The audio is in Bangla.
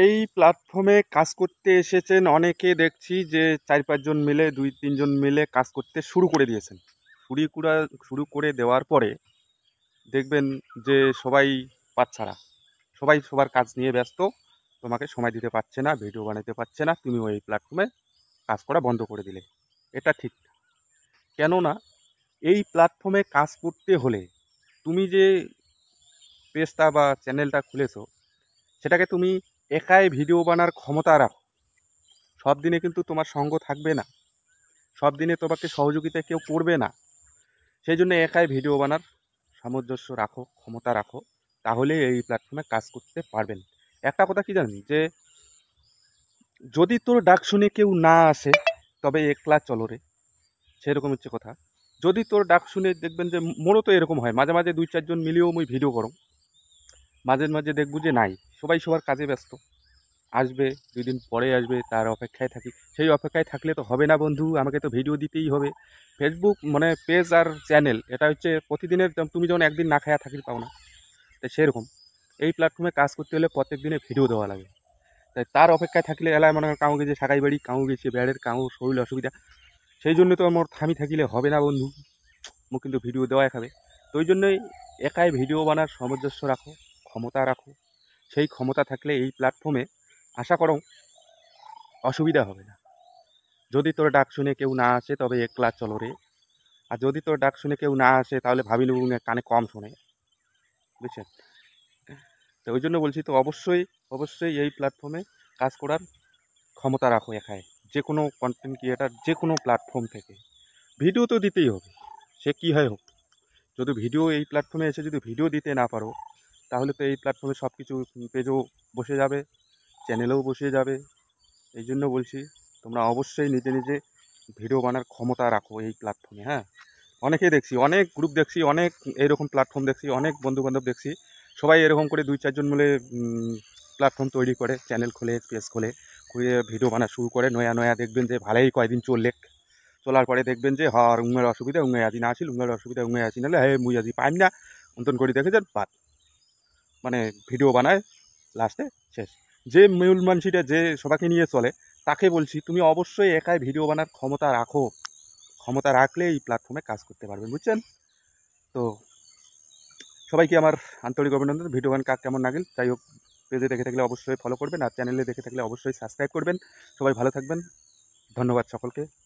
এই প্ল্যাটফর্মে কাজ করতে এসেছেন অনেকে, দেখছি যে 4-5 জন মিলে 2-3 জন মিলে কাজ করতে শুরু করে দিয়েছেন। শুরু করে দেওয়ার পরে দেখবেন যে সবাই পাচ্ছাড়া, সবাই সবার কাজ নিয়ে ব্যস্ত, তোমাকে সময় দিতে পারছে না, ভিডিও বানাতে পারছে না, তুমি ওই প্ল্যাটফর্মে কাজ করা বন্ধ করে দিলে। এটা ঠিক না। কেননা এই প্ল্যাটফর্মে কাজ করতে হলে তুমি যে পেজটা বা চ্যানেলটা খুলেছো সেটাকে তুমি একাই ভিডিও বানার ক্ষমতা রাখো। সব দিনে কিন্তু তোমার সঙ্গ থাকবে না, সব দিনে তোমাকে সহযোগিতা কেউ করবে না। সেই জন্য একাই ভিডিও বানার সামঞ্জস্য রাখো, ক্ষমতা রাখো, তাহলে এই প্ল্যাটফর্মে কাজ করতে পারবেন। একটা কথা কি জানেন, যে যদি তোর ডাক শুনে কেউ না আসে তবে একলা চলো রে, সেরকম হচ্ছে কথা। যদি তোর ডাক শুনে, দেখবেন যে মোরও তো এরকম হয়, মাঝে মাঝে 2-4 জন মিলিয়েও মুই ভিডিও করো, মাঝে মাঝে দেখবো যে নাই, সবাই সবার কাজে ব্যস্ত। আসবে 2 দিন পরে আসবে, তার অপেক্ষায় থাকি। সেই অপেক্ষায় থাকলে তো হবে না বন্ধু, আমাকে তো ভিডিও দিতেই হবে। ফেসবুক মানে পেজ আর চ্যানেল, এটা হচ্ছে প্রতিদিনের, তুমি যেমন একদিন না খায়া থাকি পাও না, তাই সেরকম এই প্ল্যাটফর্মে কাজ করতে হলে প্রত্যেক দিনে ভিডিও দেওয়া লাগে। তাই তার অপেক্ষায় থাকলে এলায় মনে হয় কাউ গেছে সাগাই বাড়ি, কাউ গেছে বেড়ের, কাউ শরীর অসুবিধা, সেই জন্য তো আমার থামি থাকিলে হবে না বন্ধু, মুখ কিন্তু ভিডিও দেওয়াই খাবে। তো ওই জন্যই একাই ভিডিও বানার সামঞ্জস্য রাখো, ক্ষমতা রাখো। সেই ক্ষমতা থাকলে এই প্ল্যাটফর্মে আশা করো অসুবিধা হবে না। যদি তোর ডাক শুনে কেউ না আসে তবে একলা চলো রে। আর যদি তোর ডাক শুনে কেউ না আসে তাহলে ভাবি নেব কানে কম শোনে, বুঝছেন? তো ওই জন্য বলছি, তো অবশ্যই অবশ্যই এই প্ল্যাটফর্মে কাজ করার ক্ষমতা রাখো একাই। যে কোনো কন্টেন্ট ক্রিয়েটার যে কোনো প্ল্যাটফর্ম থেকে ভিডিও তো দিতেই হবে, সে কী হয় হোক। যদি ভিডিও এই প্ল্যাটফর্মে এসে যদি ভিডিও দিতে না পারো, তাহলে তো এই প্ল্যাটফর্মে সব কিছু, পেজও বসে যাবে, চ্যানেলেও বসে যাবে। এই জন্য বলছি, তোমরা অবশ্যই নিজে নিজে ভিডিও বানার ক্ষমতা রাখো এই প্ল্যাটফর্মে। হ্যাঁ, অনেকেই দেখছি, অনেক গ্রুপ দেখছি, অনেক এরকম প্ল্যাটফর্ম দেখছি, অনেক বন্ধুবান্ধব দেখছি, সবাই এরকম করে 2-4 জন মিলে প্ল্যাটফর্ম তৈরি করে, চ্যানেল খোলে, পেজ খোলে, করে ভিডিও বানা শুরু করে। নয়া নয়া দেখবেন যে ভালোই কয়দিন চলার পরে দেখবেন যে হর উঙের অসুবিধা উঙে আজি না আসিল, উঙের অসুবিধা উঙে আসি নাহলে হে মুই আজি পাইম না, অন্তন করে দেখে যান বাদ, মানে ভিডিও বানায় লাস্টে শেষ। যে মূল মানসিটা যে সবাইকে নিয়ে চলে, তাকে বলছি তুমি অবশ্যই একাই ভিডিও বানার ক্ষমতা রাখো। ক্ষমতা রাখলে এই প্ল্যাটফর্মে কাজ করতে পারবেন, বুঝছেন? তো সবাইকে আমার আন্তরিক অভিনন্দন। ভিডিও গান কাজ কেমন লাগেল যাই হোক, পেজে দেখে থাকলে অবশ্যই ফলো করবেন, আর চ্যানেলে দেখে থাকলে অবশ্যই সাবস্ক্রাইব করবেন। সবাই ভালো থাকবেন, ধন্যবাদ সকলকে।